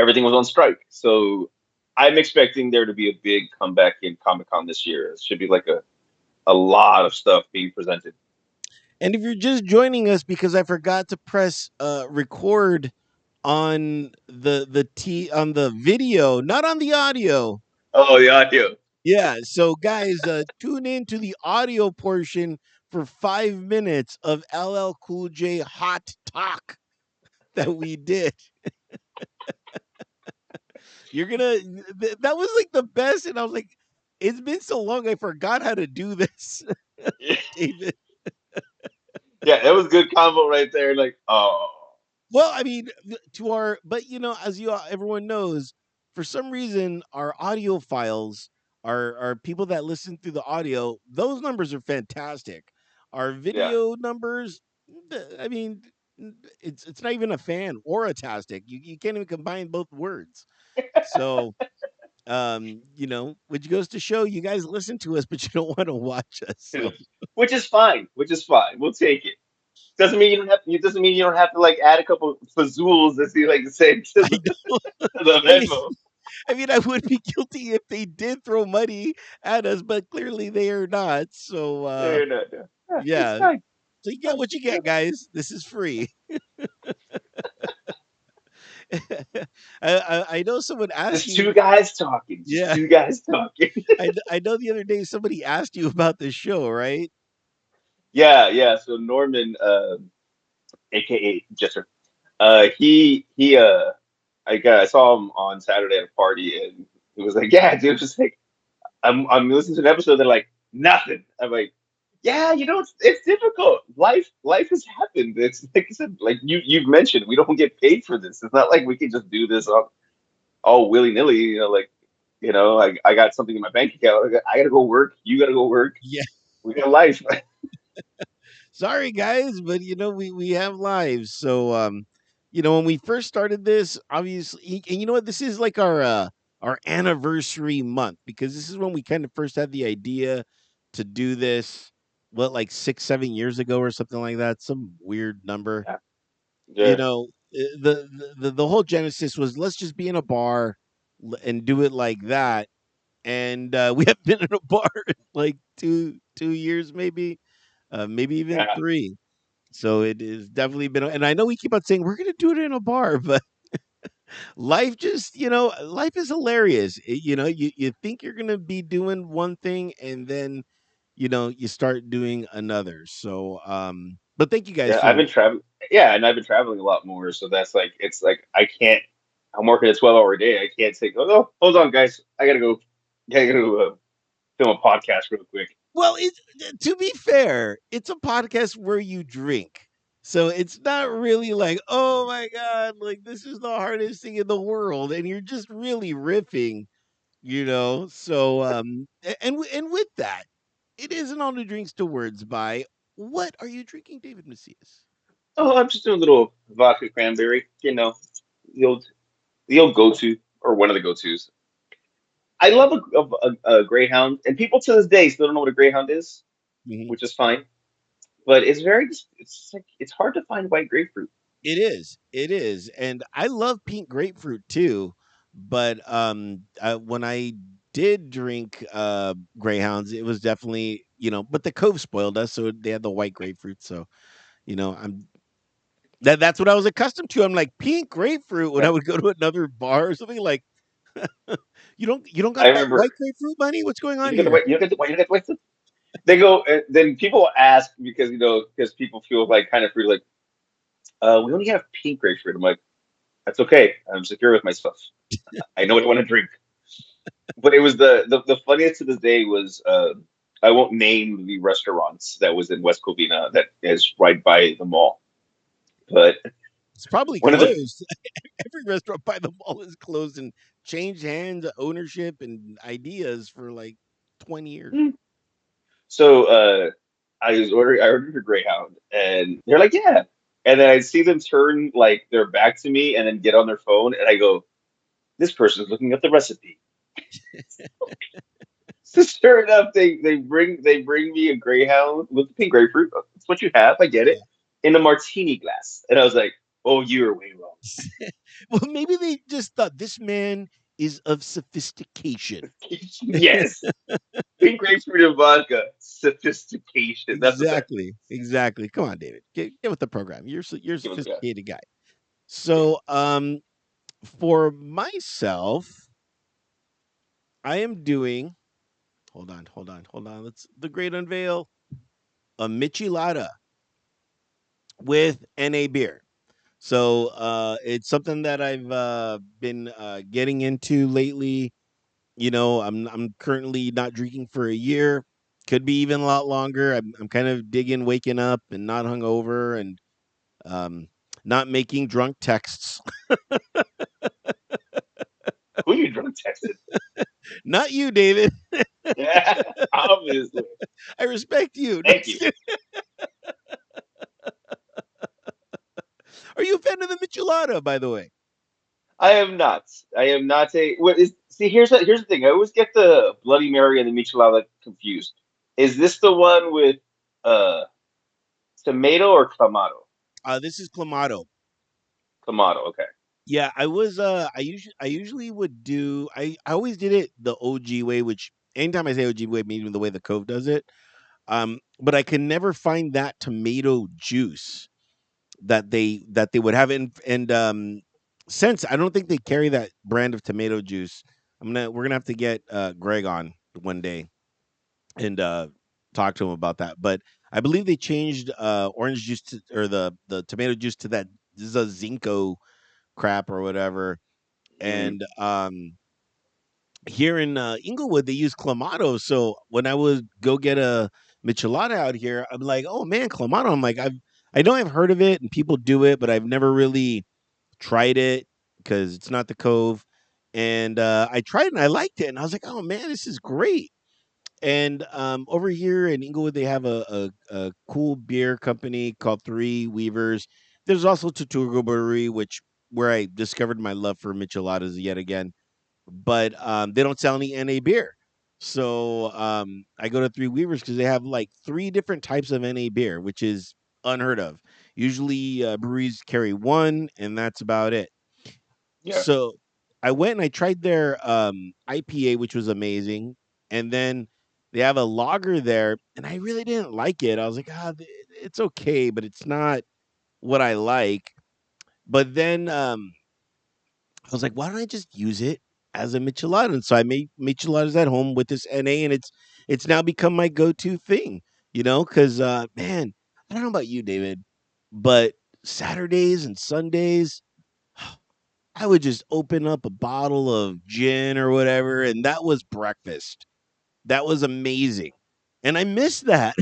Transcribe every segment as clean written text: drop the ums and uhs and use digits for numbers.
everything was on strike. So I'm expecting there to be a big comeback in Comic Con this year. It should be like a lot of stuff being presented. And if you're just joining us because I forgot to press record on the video, not on the audio. Oh, the audio. Yeah, so guys, tune in to the audio portion for 5 minutes of LL Cool J hot talk that we did. You're gonna that was like the best, and I was like, it's been so long, I forgot how to do this, David. Yeah, that was good combo right there. Like, oh, Well, I mean, but as everyone knows, for some reason, our audio files are people that listen through the audio. Those numbers are fantastic. Our yeah. video numbers, I mean, it's not even a fan or a tastic. You can't even combine both words. So, which goes to show you guys listen to us, but you don't want to watch us. So Which is fine. Which is fine. We'll take it. Doesn't mean you don't have. It doesn't mean you don't have to like add a couple fazools, as you like to say, to I know. the I mean, memo. I would be guilty if they did throw money at us, but clearly they are not. So, No, no, no. Yeah, it's yeah. fine. So you get Fine. what you get, guys. This is free. I know someone asked Just two you. guys talking. Just Yeah, two guys talking. I know the other day somebody asked you about the show, right? Yeah, yeah. So Norman, aka Jester, I saw him on Saturday at a party, and he was like, "Yeah, dude." Just like I'm listening to an episode. They're like, "Nothing." I'm like, "Yeah, it's difficult. Life has happened. It's like I said, like you've mentioned, we don't get paid for this. It's not like we can just do this all willy nilly. I got something in my bank account. I gotta go work. You gotta go work. Yeah. We got life." Sorry, guys, but we have lives. So, when we first started this, obviously, and you know what, this is like our anniversary month because this is when we kind of first had the idea to do this. What, like 6, 7 years ago or something like that? Some weird number. Yeah, You yeah, know, the whole genesis was let's just be in a bar and do it like that. And we have been in a bar in like 2 years, maybe even yeah. 3. So it is definitely been, and I know we keep on saying we're going to do it in a bar, but life is hilarious. You think you're going to be doing one thing and then, you start doing another. So, but thank you guys Yeah, I've for, been traveling. Yeah, and I've been traveling a lot more. So that's like it's like I can't. I'm working a 12-hour day. I can't say, "Oh, no, hold on, guys. I gotta go. Gotta go film a podcast real quick." well, to be fair, it's a podcast where you drink. So it's not really like, oh my God, like this is the hardest thing in the world. And you're just really riffing. So and with that, it isn't all the drinks to words by. What are you drinking, David Macias? Oh, I'm just doing a little vodka cranberry. The old the old go to or one of the go tos. I love a Greyhound, and people to this day still don't know what a Greyhound is, Mhm. which is fine. But it's hard to find white grapefruit. It is, and I love pink grapefruit too. But when I did drink Greyhounds, it was definitely but the Cove spoiled us, so they had the white grapefruit. So I'm that's what I was accustomed to. I'm like pink grapefruit when I Yeah. would go to another bar or something like. You don't I got that remember white grapefruit money? What's going you on don't get the here? white you don't get the white you don't get the white. They go and then people ask because because people feel like kind of free like we only have pink grapefruit. I'm like, that's okay. I'm secure with myself. I know what I want to drink. But it was the funniest to this day was I won't name the restaurants that was in West Covina that is right by the mall. But It's probably one of the closed. Every restaurant by the mall is closed and changed hands, ownership, and ideas for like 20 years. so I ordered a Greyhound and they're like, yeah. And then I see them turn like their back to me and then get on their phone and I go, this person's looking up the recipe. So sure enough, they bring me a Greyhound with pink grapefruit. That's what you have. I get it in a martini glass, and I was like. Oh, you were way wrong. Well, maybe they just thought this man is of sophistication. Yes. Pink grapefruit and vodka. Sophistication. That's what that Exactly, exactly. Come on, David, get with the program. You're a give us that. sophisticated guy. Yeah. So, for myself, I am doing. Hold on. Let's the great unveil a Michelada with NA beer. So, it's something that I've been getting into lately. I'm currently not drinking for a year. Could be even a lot longer. I'm kind of digging waking up and not hungover and um, not making drunk texts. Who you drunk texting? Not you, David. Yeah, obviously. I respect you. No, Thank you. are you a fan of the Michelada, by the way? I am not. I am not a. What is? See, here's the thing. I always get the Bloody Mary and the Michelada confused. Is this the one with uh tomato or clamato? This is Clamato. Clamato. Okay. Yeah, I usually would do I always did it the OG way, which anytime I say OG way, meaning the way the Cove does it. But I could never find that tomato juice that they would have and since I don't think they carry that brand of tomato juice, we're gonna have to get Greg on one day and talk to him about that. But I believe they changed orange juice or the tomato juice to that Zinco crap or whatever. Mm, And here in Inglewood, they use Clamato. So when I would go get a Michelada out here, I'm like, oh man, Clamato. I know I've heard of it and people do it, but I've never really tried it because it's not the Cove. And I tried it and I liked it, and I was like, oh man, this is great. And over here in Inglewood, they have a cool beer company called Three Weavers. There's also Tortuga Brewery, which where I discovered my love for micheladas yet again. But they don't sell any NA beer. So I go to Three Weavers because they have like three different types of NA beer, which is unheard of. Usually breweries carry one, and that's about it. yeah. So I went and I tried their IPA, which was amazing, and then they have a lager there, and I really didn't like it. I was like, it's okay, but it's not what I like. But then I was like, why don't I just use it as a michelada? And so I made micheladas at home with this NA, and it's now become my go-to thing. Because man, I don't know about you, David, but Saturdays and Sundays, I would just open up a bottle of gin or whatever, and that was breakfast. That was amazing. And I miss that,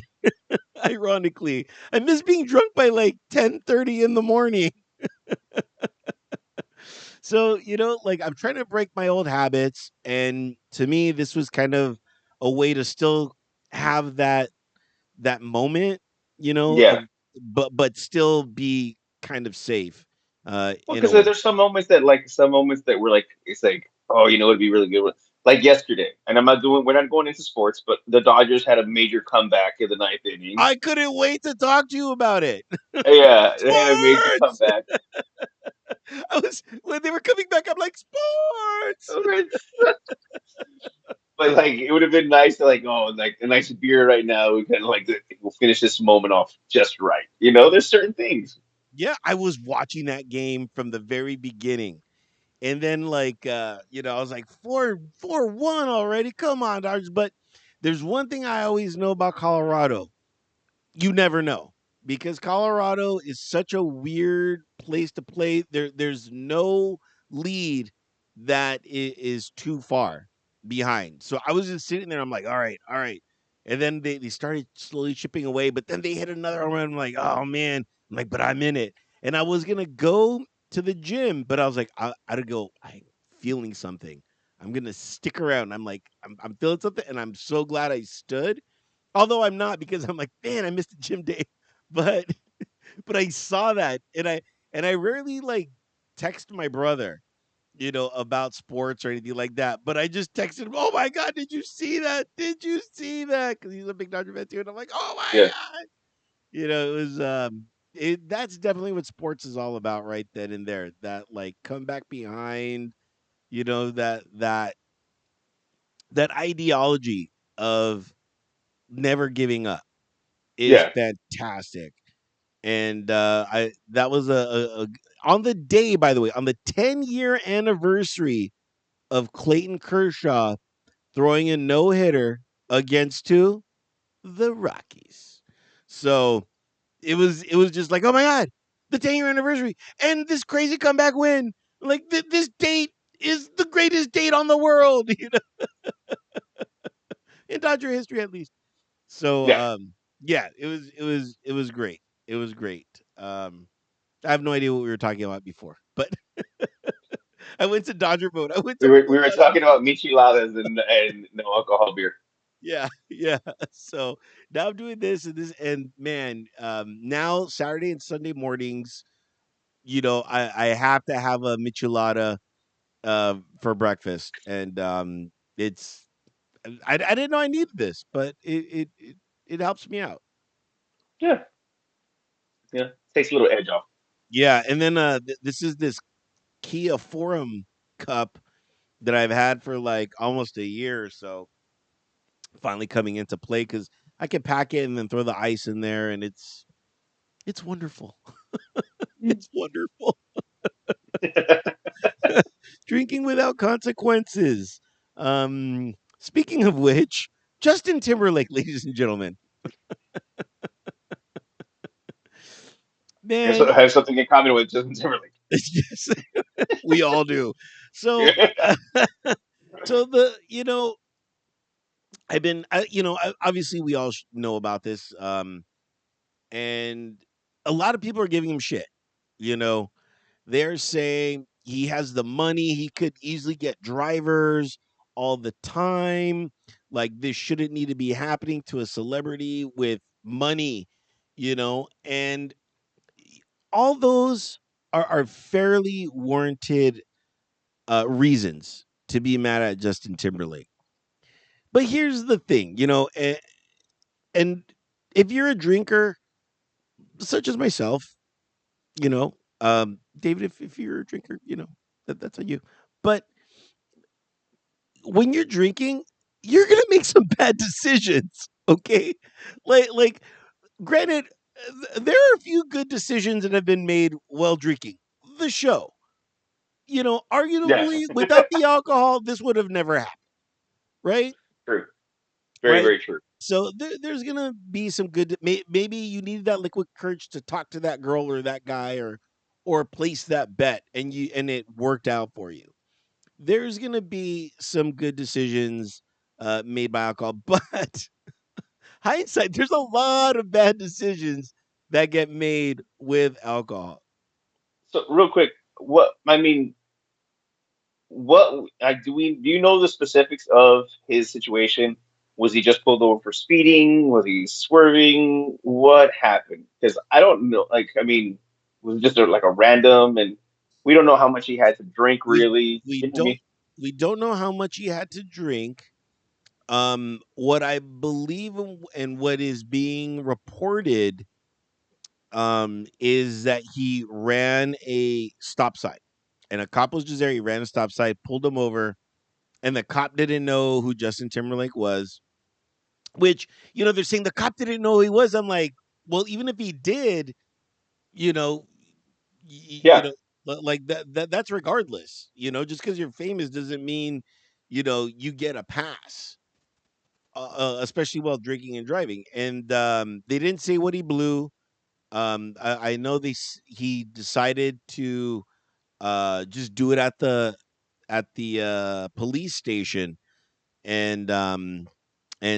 ironically. I miss being drunk by like 10:30 in the morning. So, like I'm trying to break my old habits. And to me, this was kind of a way to still have that moment, Yeah. of but still be kind of safe Well, in a because way. there's some moments that were like it's like oh it'd be really good one. Like yesterday, and we're not going into sports, but the Dodgers had a major comeback in the ninth inning. I couldn't wait to talk to you about it. Yeah, they had a major Sports. comeback. I was when they were coming back. I'm like sports. But like it would have been nice to like a nice beer right now. We kind of we'll finish this moment off just right. There's certain things. Yeah, I was watching that game from the very beginning, and then like I was like 4-1 already. Come on, Dodgers. But there's one thing I always know about Colorado. You never know because Colorado is such a weird place to play. There's no lead that is too far behind. So I was just sitting there. I'm like, all right, all right. And then they started slowly chipping away, but then they hit another home run. I'm like, oh man. I'm like, but I'm in it. And I was gonna go to the gym, but I was like, I'd go. I'm feeling something. I'm gonna stick around. I'm feeling something, and I'm so glad I stood. Although I'm not because I'm like, man, I missed the gym day. But but I saw that and I rarely like text my brother, about sports or anything like that. But I just texted him, "Oh my god, did you see that? Did you see that?" Because he's a big Dodger fan too, and I'm like, "Oh my Yeah. god!" It was that's definitely what sports is all about right then and there. That like come back behind, that ideology of never giving up is Yeah, fantastic. And I that was on the day, by the way, on the 10-year anniversary of Clayton Kershaw throwing a no-hitter against who? The Rockies. So it was just like, oh my god, the 10-year anniversary and this crazy comeback win. Like this date is the greatest date on the world, in Dodger history at least. So yeah. yeah, it was great. It was great. I have no idea what we were talking about before, but I went to Dodger mode. I went We to were we full were Dodger talking mode. about micheladas and no alcohol beer. Yeah, yeah. So now I'm doing this and this, and man, now Saturday and Sunday mornings, I have to have a michelada for breakfast, and it's I didn't know I needed this, but it helps me out. Yeah, yeah. Takes a little edge off. Yeah, and then this is this Kia Forum cup that I've had for like almost a year or so, finally coming into play because I can pack it and then throw the ice in there, and it's wonderful. Mm. It's wonderful. Drinking without consequences. Speaking of which, Justin Timberlake, ladies and gentlemen, I man, have something in common with Justin Timberlake. yes, we all do. So, so I've been, obviously we all know about this, and a lot of people are giving him shit. You know, they're saying he has the money, he could easily get drivers all the time. Like this shouldn't need to be happening to a celebrity with money, and all those are fairly warranted reasons to be mad at Justin Timberlake. But here's the thing, and if you're a drinker, such as myself, David, if you're a drinker, that's on you. But when you're drinking, you're gonna make some bad decisions. Okay, like granted, there are a few good decisions that have been made while drinking. The show, Yeah, arguably without the alcohol, this would have never happened, right? true. Very, Right. very true. So there's gonna be some good. Maybe you needed that liquid courage to talk to that girl or that guy, or place that bet, and it worked out for you. There's gonna be some good decisions made by alcohol, but hindsight, there's a lot of bad decisions that get made with alcohol. So, real quick, what I mean, what do you know the specifics of his situation? Was he just pulled over for speeding? Was he swerving? What happened? Because I don't know. Like, I mean, was it just like a random, and we don't know how much he had to drink, We really. we You know what I don't mean? we don't know how much he had to drink. What I believe and what is being reported is that he ran a stop sign, and a cop was just there. He ran a stop sign, pulled him over, and the cop didn't know who Justin Timberlake was. Which they're saying the cop didn't know who he was. I'm like, well, even if he did, you know, you Yeah, know, like that's regardless. Just because you're famous doesn't mean you get a pass. Especially while drinking and driving, and they didn't say what he blew. I know he decided to just do it at the police station, and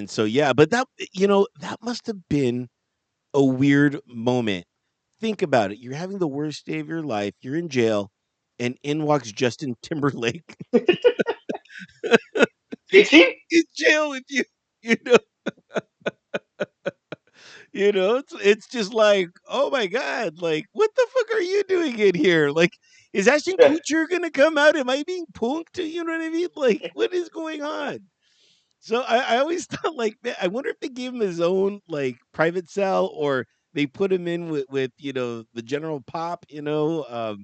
so yeah, but that must have been a weird moment. Think about it. You're having the worst day of your life. You're in jail, and in walks Justin Timberlake JT. in jail with you. You know, it's just like, oh my god, like what the fuck are you doing in here? Like, is Ashton Yeah. Kutcher gonna come out? Am I being punked? You know what I mean? Like, what is going on? So I always thought like, man, I wonder if they gave him his own like private cell, or they put him in with the general pop. Uh,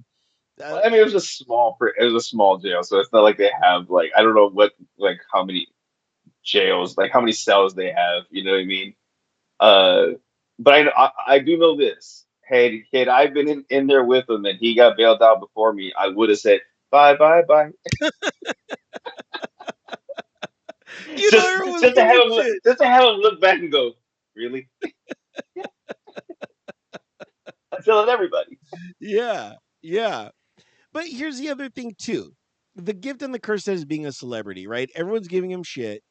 I mean, it was a small jail, so it's not like they have like I don't know what like how many jails, like how many cells they have. You know what I mean? Uh, but I do know this. Had I been in there with him and he got bailed out before me, I would have said bye bye bye. everyone's doing shit. Just to have him look back and go, really? I'm telling everybody. Yeah, yeah. But here's the other thing too. The gift and the curse as being a celebrity, right? Everyone's giving him shit,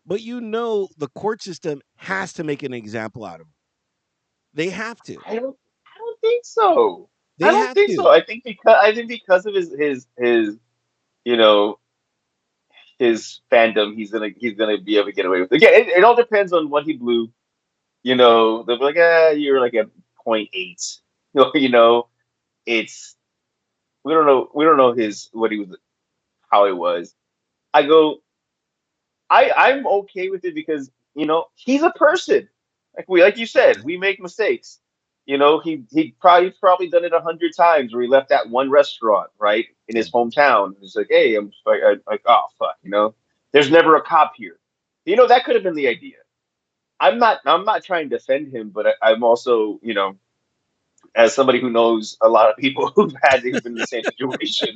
but the court system has to make an example out of him. They have to. I don't think so. I They don't have think so. to. I think because of his you know his fandom, he's gonna be able to get away with it. Again, it all depends on what he blew. They'll be like, you're like at point 0.8. You know, it's we don't know his what he was how it was. I go, I'm okay with it because he's a person. Like you said, we make mistakes. He probably done it 100 times where he left that one restaurant right in Yeah. his hometown. It's like, hey, I'm like, oh fuck, there's never a cop here. That could have been the idea. I'm not trying to defend him, but I'm also, as somebody who knows a lot of people who've been in the same situation,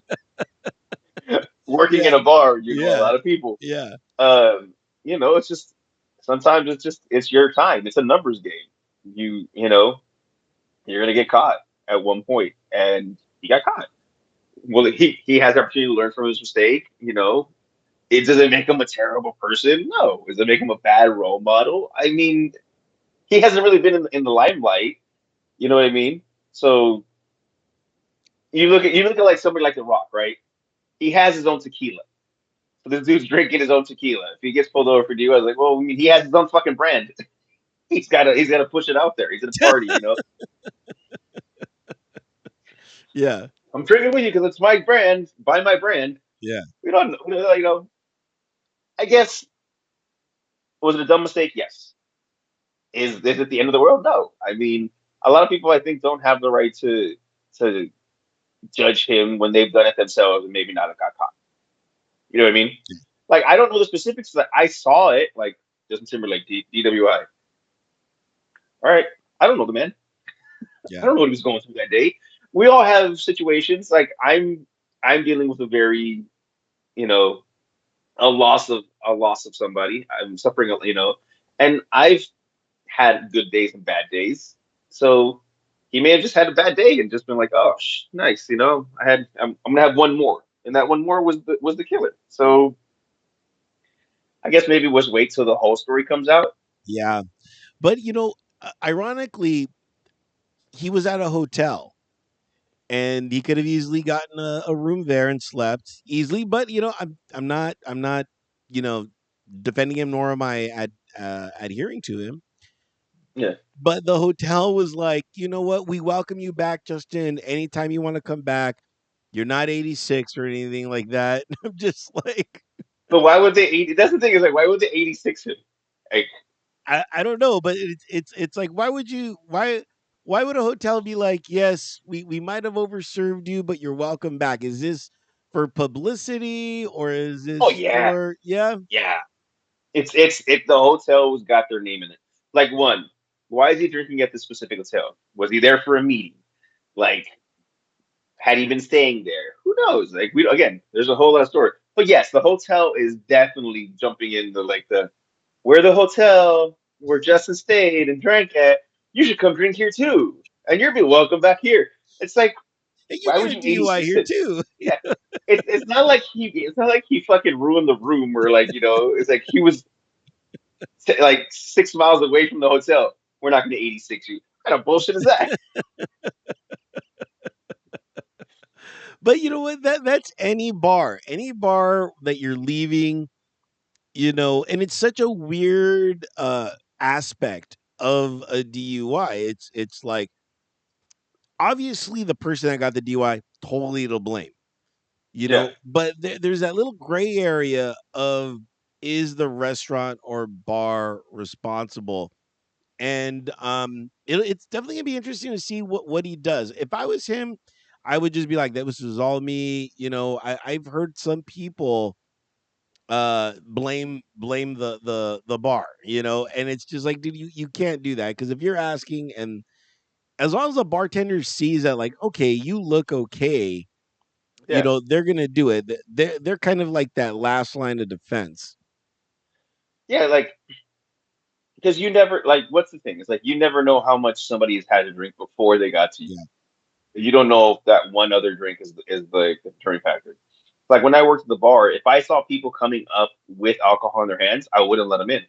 working in Yeah. a bar, a Yeah. lot of people. Yeah. Um, it's just sometimes it's your time. It's a numbers game. You're gonna get caught at one point, and he got caught. Well, he has the opportunity to learn from his mistake. It doesn't make him a terrible person. No, does it make him a bad role model? I mean, he hasn't really been in the limelight. You know what I mean? So you look at like somebody like The Rock, right? He has his own tequila. So this dude's drinking his own tequila. If he gets pulled over for DUI, I was like, well, I mean, he has his own fucking brand. He's gotta push it out there. He's at a party. Yeah. I'm drinking with you because it's my brand. Buy my brand. Yeah. We don't. I guess was it a dumb mistake? Yes. Is it the end of the world? No. I mean, a lot of people I think don't have the right to judge him when they've done it themselves and maybe not have got caught. You know what I mean? Like I don't know the specifics. That I saw it. Like Justin Timberlake, DWI. All right. I don't know the man. I Yeah. don't know what he was going through that day. We all have situations. Like I'm dealing with a very, you know, a loss of somebody. I'm suffering. And I've had good days and bad days. So he may have just had a bad day and just been like, oh, nice. I'm gonna have one more, and that one more was the killer. So I guess maybe we'll just wait till the whole story comes out. Yeah. But ironically, he was at a hotel and he could have easily gotten a room there and slept easily. But I'm not you know defending him, nor am I adhering to him. Yeah. But the hotel was like, you know what? We welcome you back, Justin. Anytime you want to come back. You're not 86 or anything like that. I'm just like, But why would they 80? That's the thing is like, why would they 86 him? Like, I don't know, but it's like why would a hotel be like, yes, we might have overserved you, but you're welcome back? Is this for publicity or is oh this yeah, for yeah? yeah. It's the hotel's got their name in it. Like one, why is he drinking at this specific hotel? Was he there for a meeting? Like, had he been staying there? Who knows? Like we again, there's a whole lot of story. But yes, the hotel is definitely jumping into like we're the hotel where Justin stayed and drank at. You should come drink here too, and you'll be welcome back here. It's like, And you why get would a you DUI 86 here him? too. Yeah, it's not like he fucking ruined the room or it's like he was like 6 miles away from the hotel. We're not going to 86 you. What kind of bullshit is that? But you know what? That's any bar that you're leaving. And it's such a weird aspect of a DUI. It's like obviously the person that got the DUI totally to blame, Yeah, but there's that little gray area of is the restaurant or bar responsible? and it's definitely gonna be interesting to see what he does. If I was him, I would just be like, that was all me. I've heard some people blame the bar, and it's just like, dude, you can't do that, because if you're asking, and as long as the bartender sees that, like, okay, you look okay, Yeah, they're gonna do it. They're kind of like that last line of defense. yeah, like because you never like what's the thing? It's like you never know how much somebody has had to drink before they got to you. Yeah, You don't know if that one other drink is the determining factor. Like when I worked at the bar, if I saw people coming up with alcohol in their hands, I wouldn't let them in.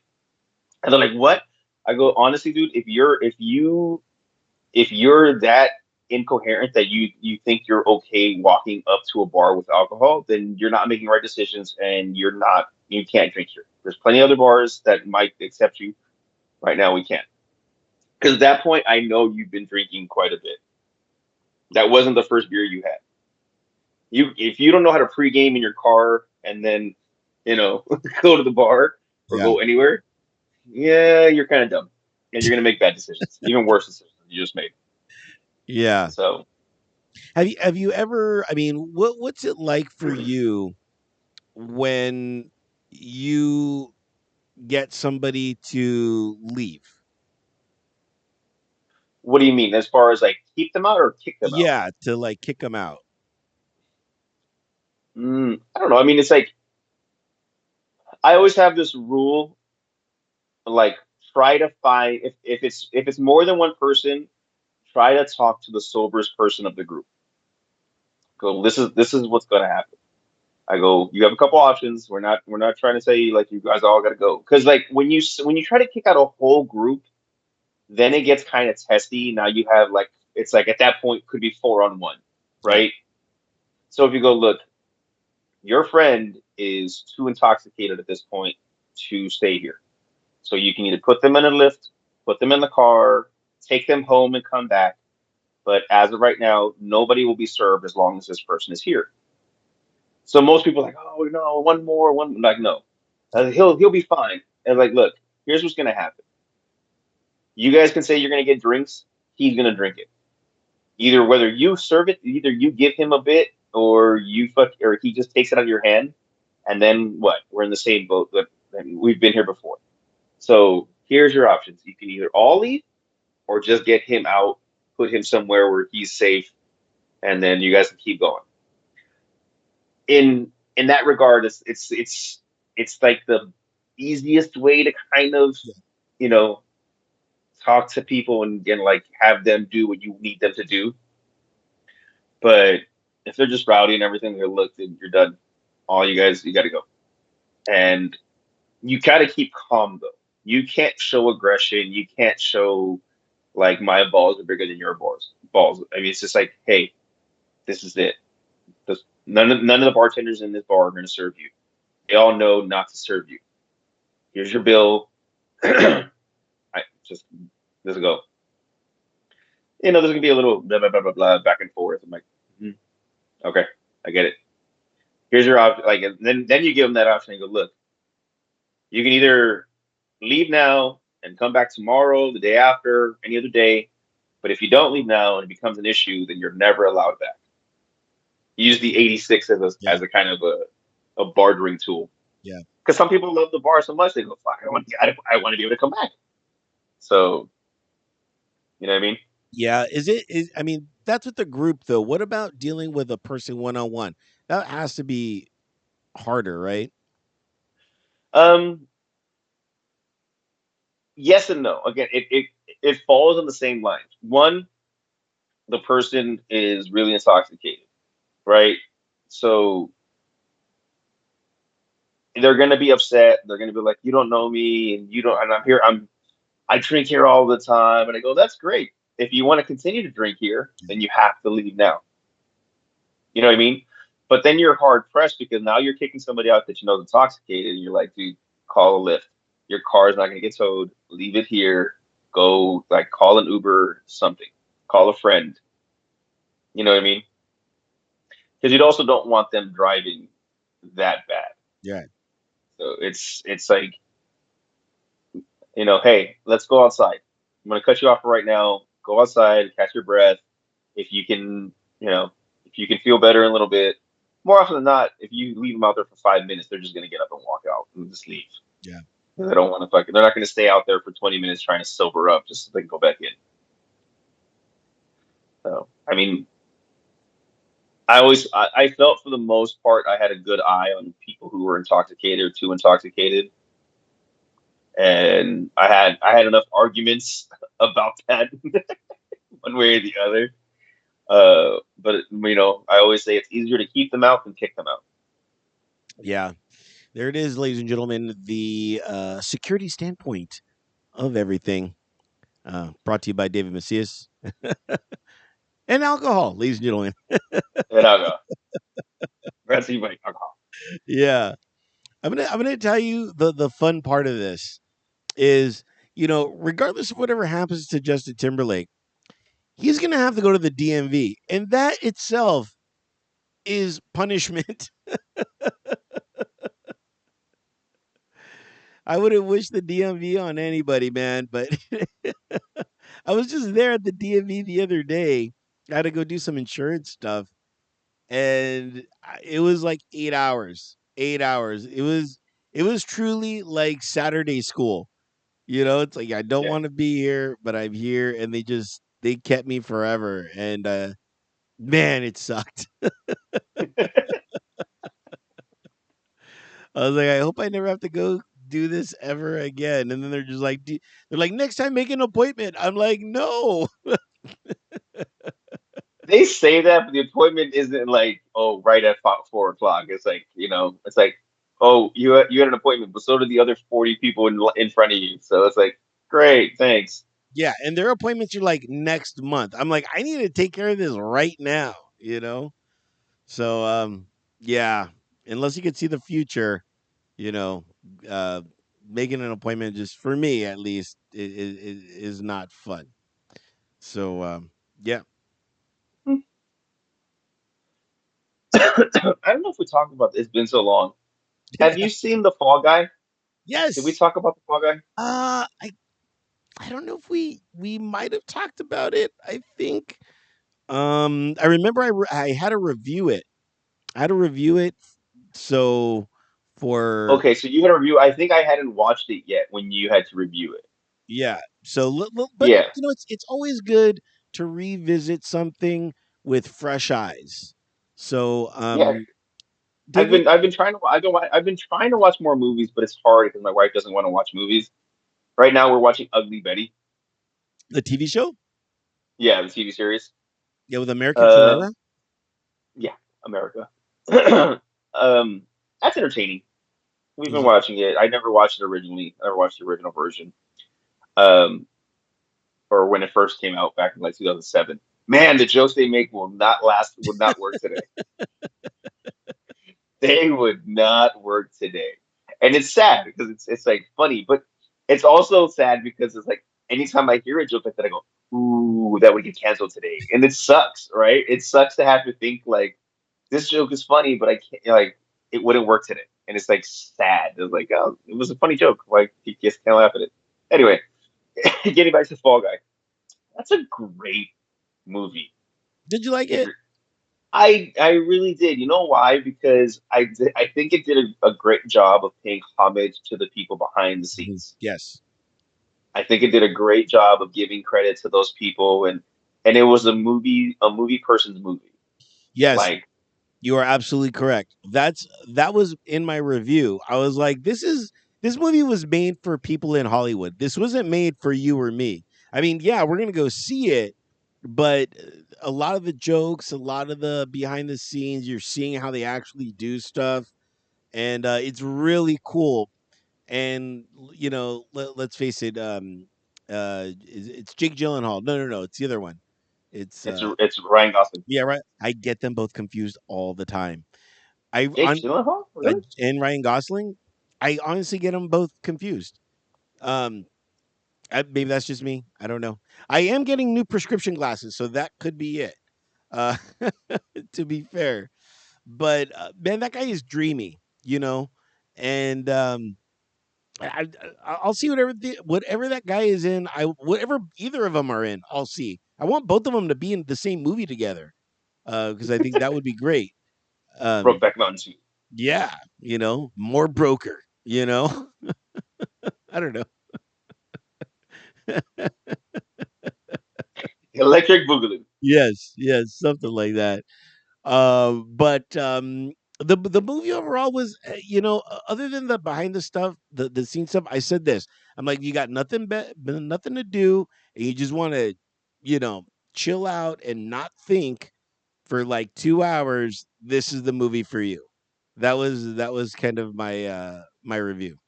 And they're like, "What?" I go, "Honestly, dude, if you're that incoherent that you think you're okay walking up to a bar with alcohol, then you're not making right decisions, and you can't drink here. There's plenty of other bars that might accept you. Right now, we can't." Because at that point, I know you've been drinking quite a bit. That wasn't the first beer you had. If you don't know how to pregame in your car and then, go to the bar or yeah, go anywhere, yeah, you're kind of dumb, and you're gonna make bad decisions, even worse decisions you just made. yeah. So, Have you ever? I mean, what's it like for you when you get somebody to leave? what do you mean as far as like keep them out or kick them out? Yeah, to like kick them out. I don't know. I mean, it's like I always have this rule, like try to find if it's more than one person, try to talk to the soberest person of the group. Go, this is what's gonna happen. I go, you have a couple options. We're not trying to say like you guys all got to go, because like when you try to kick out a whole group, then it gets kind of testy. Now you have like it's like at that point could be 4-on-1, Yeah, right? So if you go, look, your friend is too intoxicated at this point to stay here. So you can either put them in a lift, put them in the car, take them home and come back. But as of right now, nobody will be served as long as this person is here. So most people are like, oh no, one more, one. I'm like, no, he'll be fine. And like, look, here's what's gonna happen. You guys can say you're gonna get drinks. He's gonna drink it. Either whether you serve it, either you give him a bit, or or he just takes it out of your hand. And then what? We're in the same boat. But we've been here before. So here's your options. You can either all leave or just get him out, put him somewhere where he's safe, and then you guys can keep going. In that regard, it's like the easiest way to kind of yeah, you know talk to people and like have them do what you need them to do. But if they're just rowdy and everything, they're look, then you're done. All you guys, you got to go, and you got to keep calm though. You can't show aggression. You can't show like my balls are bigger than your balls. I mean, it's just like, hey, this is it. None of the bartenders in this bar are going to serve you. They all know not to serve you. Here's your bill. I just let's go. There's gonna be a little blah blah blah blah blah back and forth. I'm like, "Mhm, okay, I get it. Here's your option. Like, and then you give them that option and go, look, you can either leave now and come back tomorrow, the day after, any other day. But if you don't leave now and it becomes an issue, then you're never allowed back. Use the 86 as a yeah, as a kind of a bartering tool. yeah, Because some people love the bar so much they go, fuck, I want to be able to come back. So you know what I mean? yeah. I mean, that's with the group though. What about dealing with a person one on one? That has to be harder, right? Um, yes and no. Again, it falls on the same lines. One, the person is really intoxicated, right? So they're gonna be upset. They're gonna be like, "You don't know me, and you don't." And I'm here. I drink here all the time, and I go, "That's great. If you want to continue to drink here, then you have to leave now." You know what I mean? But then you're hard pressed because now you're kicking somebody out that you know is intoxicated, and you're like, "Dude, call a lift. Your car is not gonna get towed. Leave it here. Go like call an Uber, something. Call a friend." You know what I mean? Because you also don't want them driving that bad. Yeah, So it's like, hey, let's go outside. I'm gonna cut you off right now. Go outside, catch your breath. If you can, you know, if you can feel better in a little bit, more often than not, if you leave them out there for 5 minutes, they're just gonna get up and walk out and just leave. Yeah. They don't want to fucking. They're not gonna stay out there for 20 minutes trying to sober up just so they can go back in. So, I mean, I felt for the most part I had a good eye on people who were intoxicated or too intoxicated, and I had enough arguments about that one way or the other. But I always say it's easier to keep them out than kick them out. Yeah. There it is, ladies and gentlemen. The security standpoint of everything. Brought to you by David Macias and alcohol, ladies and gentlemen. And I'll go, that's even alcohol. Yeah. I'm gonna tell you the fun part of this is, regardless of whatever happens to Justin Timberlake, he's gonna have to go to the DMV. And that itself is punishment. I wouldn't wish the DMV on anybody, man, but I was just there at the DMV the other day. I had to go do some insurance stuff, and it was like 8 hours. 8 hours. It was truly like Saturday school. It's like I don't Yeah. want to be here, but I'm here, and they kept me forever, and man, it sucked. I was like, I hope I never have to go do this ever again. And then they're just like, they're like, next time make an appointment. I'm like, no. They say that, but the appointment isn't like, oh, right at 4 o'clock. It's like, it's like, oh, you had an appointment, but so did the other 40 people in front of you. So it's like, great, thanks. Yeah, and their appointments are like next month. I'm like, I need to take care of this right now. So yeah, unless you can see the future, you know, uh making an appointment just for me at least is not fun. So yeah. I don't know if we talked about this. It's been so long. Have you seen The Fall Guy? Did we Yes. talk about The Fall Guy? I don't know if we might have talked about it. I think I remember I had to review it. I had to review it. So for Okay, so you had a review. I think I hadn't watched it yet when you had to review it. Yeah. So but Yeah, it's always good to revisit something with fresh eyes. So yeah. I've David, been I've been trying to I've been trying to watch more movies, but it's hard because my wife doesn't want to watch movies. Right now, we're watching Ugly Betty. the TV show? Yeah, the TV series. Yeah, with American Uh, Ferrera? yeah, America. um, that's entertaining. We've been Ye- watching it. I never watched it originally. I never watched the original version. Um, or when it first came out back in like 2007. Man, the jokes they make will not work today. They would not work today. And it's sad because it's like funny, but it's also sad because it's like anytime I hear a joke like that, I go, ooh, that would get canceled today. And it sucks, right? It sucks to have to think like this joke is funny, but I can't like it wouldn't work today. And it's like sad. It's like, oh, it was a funny joke. Like you just can't laugh at it. Anyway, getting back to Fall Guy. That's a great movie. Did you like If it? you're I really did. You know why? Because I think it did a great job of paying homage to the people behind the Mhm. scenes. Yes. I think it did a great job of giving credit to those people, and it was a movie person's movie. Yes, Like, you are absolutely correct. That was in my review. I was like, this movie was made for people in Hollywood. This wasn't made for you or me. I mean, yeah, we're gonna go see it, but a lot of the jokes, a lot of the behind the scenes, you're seeing how they actually do stuff, and it's really cool. And let's face it, it's Jake Gyllenhaal. No, no, no, it's the other one. It's it's Ryan Gosling. yeah, right. I get them both confused all the time. I Jake on Gyllenhaal, really? and Ryan Gosling, I honestly get them both confused. Um, maybe that's just me. I don't know. I am getting new prescription glasses, so that could be it. Uh, to be fair, but man, that guy is dreamy, and I'll see whatever that guy is in. Whatever either of them are in, I'll see. I want both of them to be in the same movie together, because I think that would be great. Um, Brokeback Mountain 2. yeah, more broker. I don't know. Electric Boogaloo. Yes, yes, something like that. But the movie overall was, other than the behind the stuff, the scene stuff. I said this. I'm like, you got nothing to do, and you just want to, you know, chill out and not think for like 2 hours. This is the movie for you. That was kind of my review.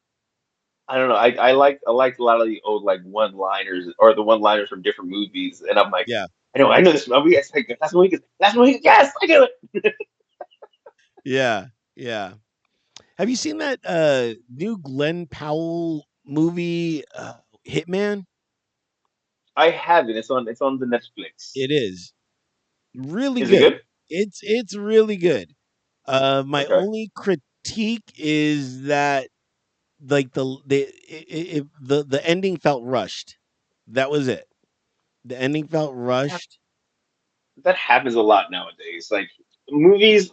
I don't know. I liked a lot of the old like one-liners or the one-liners from different movies, and I'm like, Yeah, I know this movie. It's like last movie. Yes, I do it. yeah, yeah. Have you seen that new Glenn Powell movie, Hitman? I have it. It's on the Netflix. It is really Is it good. good? It's really good. My Okay. only critique is that like the ending felt rushed. That was it. The ending felt That rushed. that happens a lot nowadays. Movies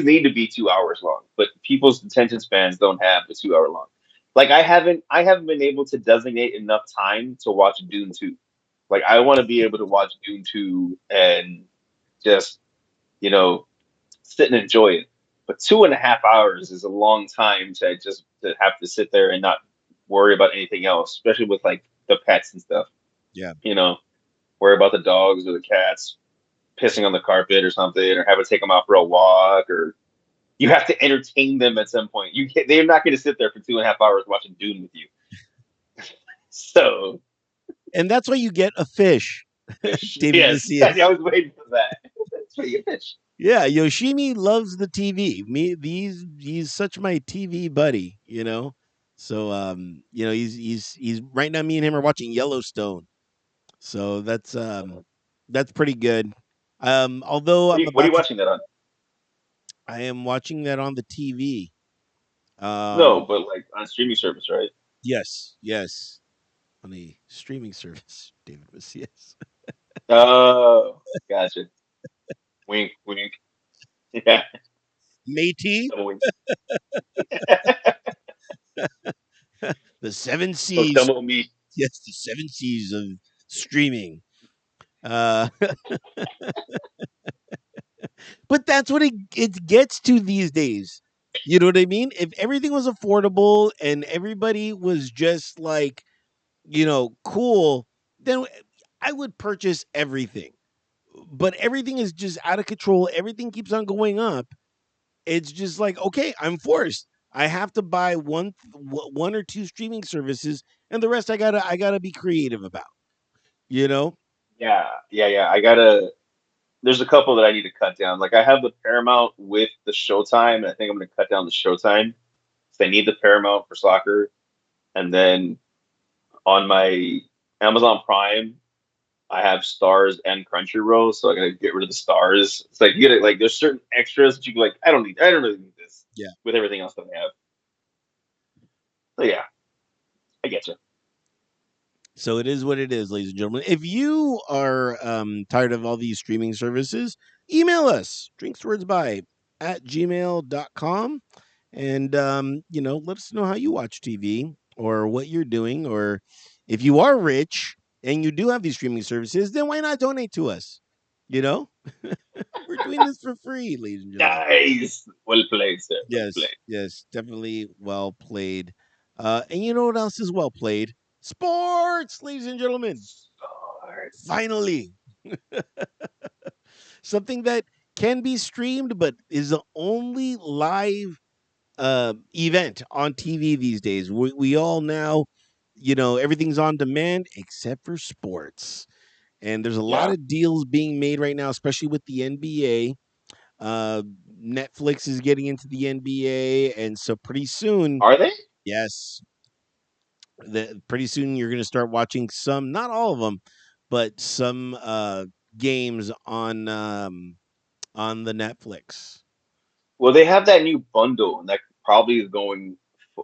need to be 2 hours long, but people's attention spans don't have the 2 hour long. Like I haven't been able to designate enough time to watch Dune 2. Like I want to be able to watch Dune 2 and just, you know, sit and enjoy it. But 2.5 hours is a long time to have to sit there and not worry about anything else, especially with like the pets and stuff. Yeah. You know, worry about the dogs or the cats pissing on the carpet or something, or have to take them out for a walk, or you have to entertain them at some point. They're not going to sit there for 2.5 hours watching Dune with you. So, And that's why you get a fish, David yes, I Macias. was waiting for that. So you fish. Yeah, Yoshimi loves the TV. He's such my TV buddy. So he's right now, me and him are watching Yellowstone. So that's pretty good. Although What are I'm you, what are about you to watching that on? I am watching that on the TV. No, Um but like on streaming service, right? yes, yes, on the streaming service, David Macias. Oh, gotcha. Wink, wink. Yeah, Matey, double wink. the seven Don't C's. double me. Yes, the seven C's of streaming. Uh But that's what it gets to these days. You know what I mean? If everything was affordable and everybody was just like, cool, then I would purchase everything. But everything is just out of control. Everything keeps on going up. It's just like, okay, I'm forced. I have to buy one or two streaming services, and the rest I gotta be creative about. You know? Yeah, yeah, yeah. There's a couple that I need to cut down. Like I have the Paramount with the Showtime, and I think I'm going to cut down the Showtime. So I need the Paramount for soccer, and then on my Amazon Prime, I have Stars and Crunchyroll, so I gotta get rid of the Stars. It's like you get like there's certain extras that you can like. I don't really need this Yeah. with everything else that I have. So yeah, I get you. So it is what it is, ladies and gentlemen. If you are tired of all these streaming services, email us, drinkswordsby at gmail.com. And, let us know how you watch TV or what you're doing. Or if you are rich and you do have these streaming services, then why not donate to us? You know, we're doing this for free, ladies and gentlemen. Nice, well played, sir. Well Yes, played. yes, definitely well played. And you know what else is well played? Sports, ladies and gentlemen. Stars. Finally, something that can be streamed, but is the only live event on TV these days. We all now, everything's on demand except for sports. And there's a lot Yeah, of deals being made right now, especially with the NBA. Uh, Netflix is getting into the NBA, and so pretty soon, are they? yes, pretty soon you're going to start watching some, not all of them, but some games on the Netflix. Well, they have that new bundle, and that probably is going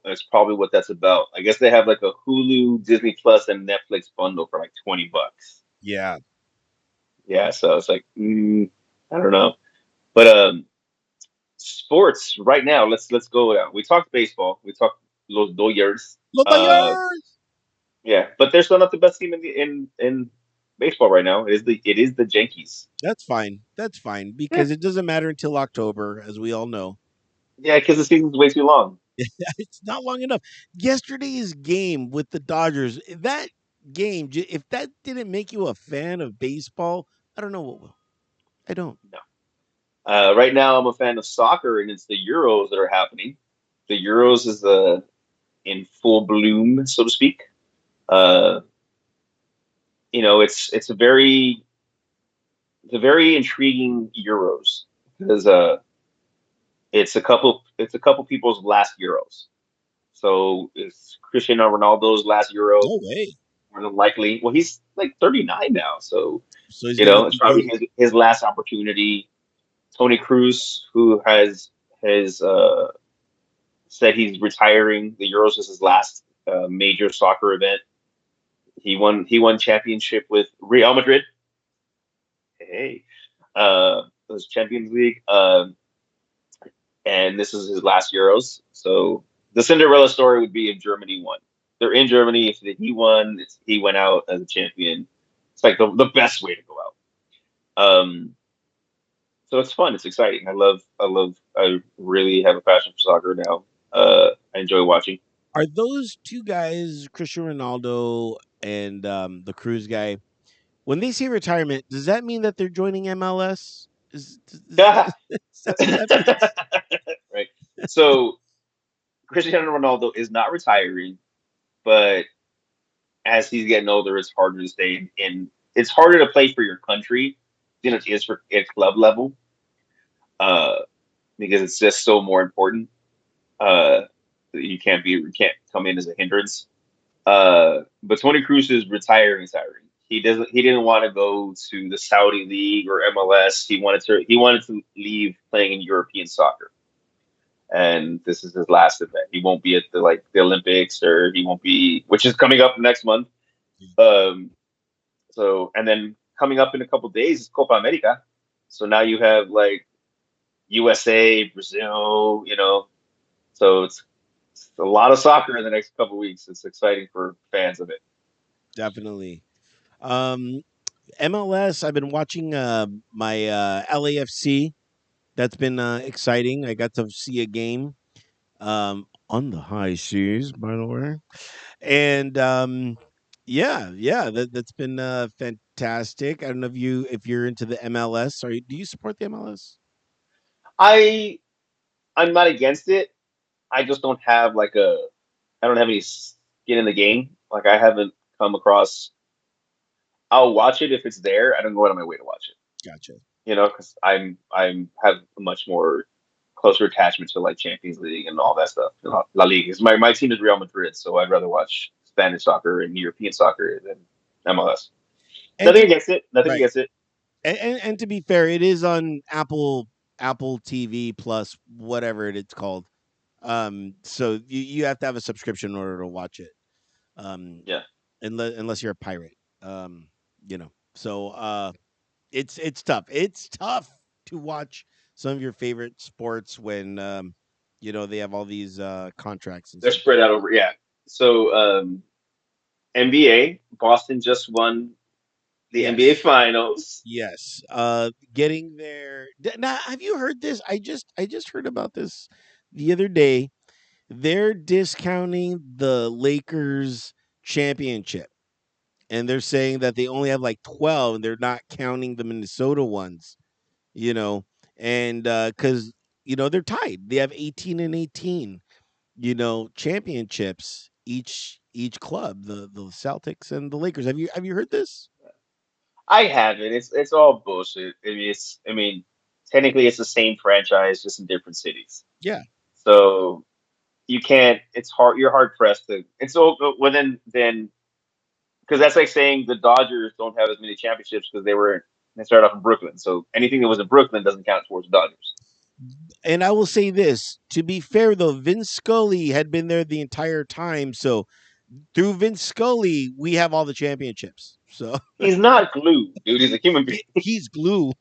That's probably what that's about. I guess they have like a Hulu, Disney Plus, and Netflix bundle for like $20. Yeah. Yeah, so it's like, I don't know. But sports right now. Let's go down. We talked baseball. We talked Los Dodgers. Los Uh, Dodgers! yeah, but they're still not the best team in baseball right now. It is the Yankees. That's fine. That's fine Yeah, because it doesn't matter until October, as we all know. yeah, because the season's way too long. It's not long enough. Yesterday's game with the Dodgers, that game, if that didn't make you a fan of baseball, I don't know what will. I don't. No. Right now, I'm a fan of soccer, and it's the Euros that are happening. The Euros is in full bloom, so to speak. Uh, it's a very intriguing Euros because it's a couple people's last Euros. So it's Cristiano Ronaldo's last Euro, No way. more than likely. Well, he's like 39 now, so So he's gonna it's be probably going. his last opportunity. Tony Cruz, who has said he's retiring. The Euros is his last major soccer event. He won championship with Real Madrid. Hey, it was Champions League. And this is his last Euros. So the Cinderella story would be if Germany won. They're in Germany. If he won, he went out as a champion. It's like the best way to go out. So it's fun. It's exciting. I really have a passion for soccer now. I enjoy watching. Are those two guys, Cristiano Ronaldo and the Cruz guy, when they say retirement, does that mean that they're joining MLS? Is that what that means? Right. So Cristiano Ronaldo is not retiring, but as he's getting older, it's harder to stay in. It's harder to play for your country than it is for at club level, uh, because it's just so more important. Uh, you can't come in as a hindrance. But Tony Cruz is retiring. He didn't want to go to the Saudi League or MLS. He wanted to leave playing in European soccer, and this is his last event. He won't be at the Olympics, or he won't be, which is coming up next month. Um, and then coming up in a couple days is Copa America. So now you have like USA, Brazil, so it's a lot of soccer in the next couple weeks. It's exciting for fans of it. Definitely. Um, MLS. I've been watching my LAFC. That's been exciting. I got to see a game on the high seas, by the way, and yeah, yeah, that's been fantastic. I don't know if you're into the MLS. Sorry, do you support the MLS? I I'm not against it. I just I don't have any skin in the game. Like I haven't come across. I'll watch it if it's there. I don't go out of my way to watch it. Gotcha. Because I'm have a much more closer attachment to like Champions League and all that stuff. La Liga. 'Cause my team is Real Madrid, so I'd rather watch Spanish soccer and European soccer than MLS. And Nothing to against it. Nothing right, against it. and to be fair, it is on Apple TV Plus, whatever it's called. So you have to have a subscription in order to watch it. Um, Yeah, unless you're a pirate. So it's tough. It's tough to watch some of your favorite sports when they have all these contracts and they're stuff. spread out over. Yeah. So NBA, Boston just won the NBA Yes. Finals. Yes. Getting there. Now, have you heard this? I just heard about this the other day. They're discounting the Lakers championship, and they're saying that they only have like 12, and they're not counting the Minnesota ones. You know, and because they're tied. They have 18 and 18. Championships each club. The Celtics and the Lakers. Have you heard this? I haven't. It's all bullshit. I mean, technically it's the same franchise, just in different cities. Yeah. So you can't. It's hard. You're hard pressed to. And so well then because that's like saying the Dodgers don't have as many championships because they started off in Brooklyn. So anything that was in Brooklyn doesn't count towards the Dodgers. And I will say this, to be fair though, Vince Scully had been there the entire time, so through Vince Scully, we have all the championships. So He's not glue, dude. He's a human being. he's glue.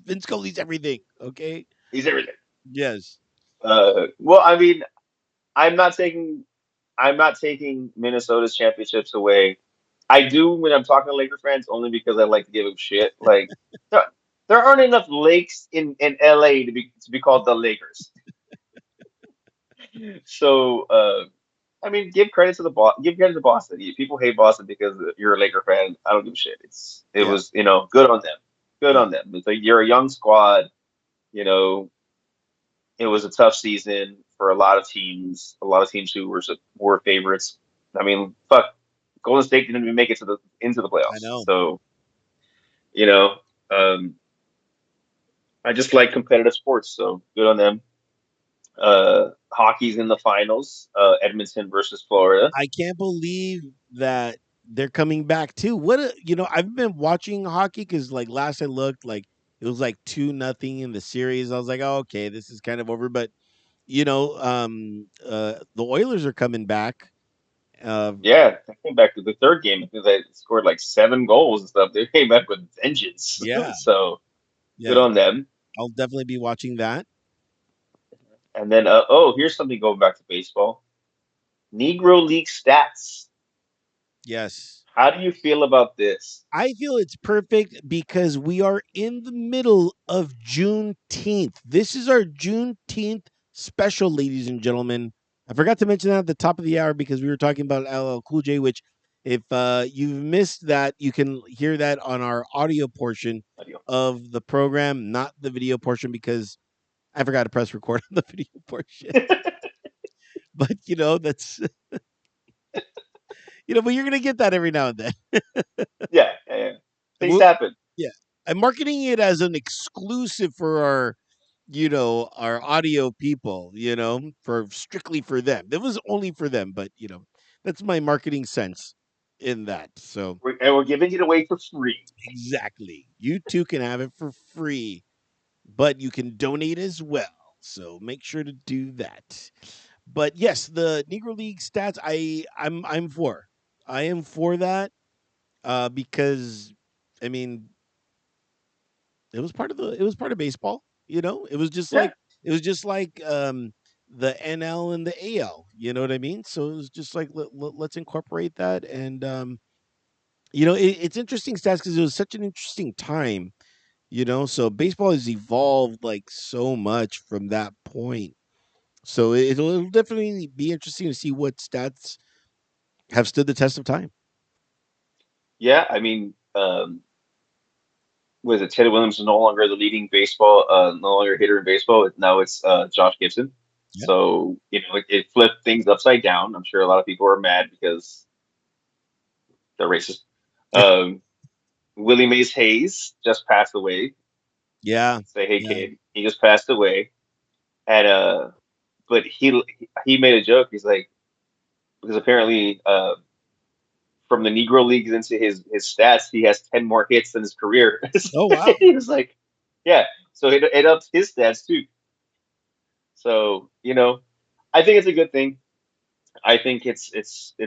Vince Scully's everything. Okay. He's everything. Yes. Well, I mean, I'm not taking I'm not taking Minnesota's championships away. I do when I'm talking to Laker fans only because I like to give them shit. Like there, there aren't enough lakes in LA to be called the Lakers. So I mean, give credit to Boston. People hate Boston because you're a Laker fan. I don't give a shit. It Yeah. was good on them. Good Yeah. on them. It's like you're a young squad. You know, it was a tough season for a lot of teams. A lot of teams who were favorites. I mean, fuck, Golden State didn't even make it to the into the I playoffs. know. So you know, um, I just like competitive sports. So good on them. Hockey's in the finals. Edmonton versus Florida. I can't believe that they're coming back too. I've been watching hockey because like last I looked, like it was like 2-0 in the series. I was like, oh, okay, this is kind of over. But the Oilers are coming back. Uh, Yeah, they came back to the third game because they scored like 7 goals and stuff. They came back with vengeance. yeah, So good yeah, on them. I'll definitely be watching that. And then, here's something going back to baseball. Negro League stats. Yes. How do you feel about this? I feel it's perfect because we are in the middle of Juneteenth. This is our Juneteenth special, ladies and gentlemen. I forgot to mention that at the top of the hour because we were talking about LL Cool J, which if you've missed that, you can hear that on our audio portion Adios. of the program, not the video portion because I forgot to press record on the video portion. But that's but you're gonna get that every now and then. Yeah, yeah, yeah. Things Well, happen. yeah. I'm marketing it as an exclusive for our audio people, for strictly for them. It was only for them, but that's my marketing sense in that. So And we're giving it away for free. exactly. You too can have it for free, but you can donate as well. So make sure to do that. But yes, the Negro League stats I'm for. I am for that because I mean it was part of baseball, It was just Yeah, like the NL and the AL, you know what I mean? So it was just like let's incorporate that and it's interesting stats cuz it was such an interesting time, So baseball has evolved like so much from that point. So it'll definitely be interesting to see what stats have stood the test of time. yeah. I mean, was it Ted Williams is no longer the leading no longer hitter in baseball. Now it's Josh Gibson. Yeah. So it flipped things upside down. I'm sure a lot of people are mad because they're racist. Um, Willie Mays Hayes just passed away. Yeah. Say hey Yeah. kid, he just passed away. And but he made a joke. He's like because apparently from the Negro Leagues into his stats, he has 10 more hits than his career. Oh wow. He was like, yeah. So it ups his stats too. So I think it's a good thing. I think it's the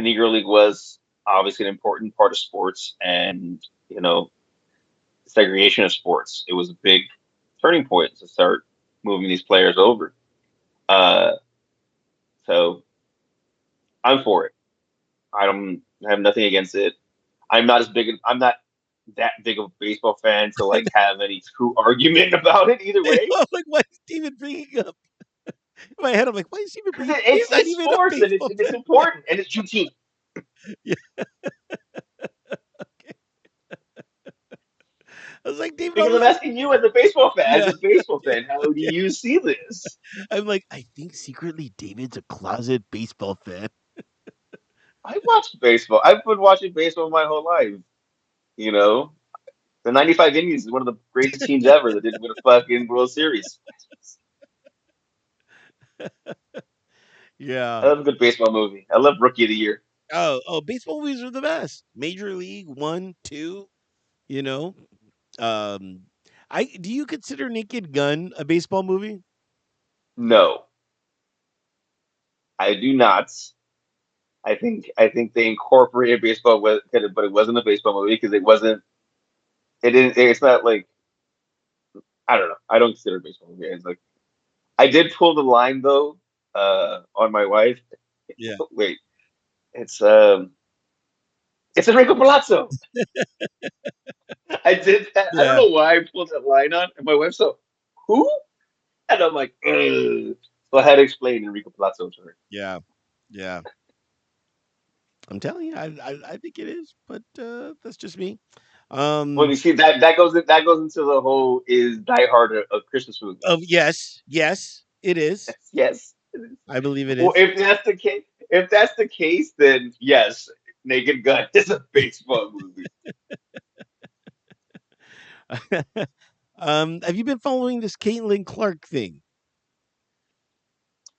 Negro League was obviously an important part of sports, and segregation of sports. It was a big turning point to start moving these players over. Uh, so I'm for it. I have nothing against it. I'm not that big of a baseball fan to like have any true argument about it either I way. know, like, why is Steven bringing up in my head? I'm like, why is Steven Because bringing? He's not it's even a sports and baseball it's fan. important and it's Juneteenth. Yeah, I was like, David, Because I'm I'm asking you as a baseball fan, yeah, how do yeah. you see this? I'm like, I think secretly David's a closet baseball fan. I watch baseball. I've been watching baseball my whole life. You know, the '95 Indians is one of the greatest teams ever that didn't win a fucking World Series. I Yeah. love a good baseball movie. I love Rookie of the Year. Oh, baseball movies are the best. Major League 1, 2, you know. Um, I do you consider Naked Gun a baseball movie? No, I do not. I think they incorporated baseball with, but it wasn't a baseball movie because it wasn't. It didn't. It's not like I don't know. I don't consider it a baseball movie. It's like I did pull the line though on my wife. Yeah. Wait, it's it's Enrico Palazzo. I did that. I don't Yeah. know why I pulled that line on, and my wife's so who? And I'm like, ugh. So I had to explain Enrico Palazzo to her. Yeah. Yeah. I'm telling you, I think it is, but that's just me. Well, you Um, see that goes into the whole is Die Hard a Christmas movie? of yes, yes, it is. Yes. I believe it Well, is. if that's the case, then yes, Naked Gun is a baseball movie. Have you been following this Caitlin Clark thing?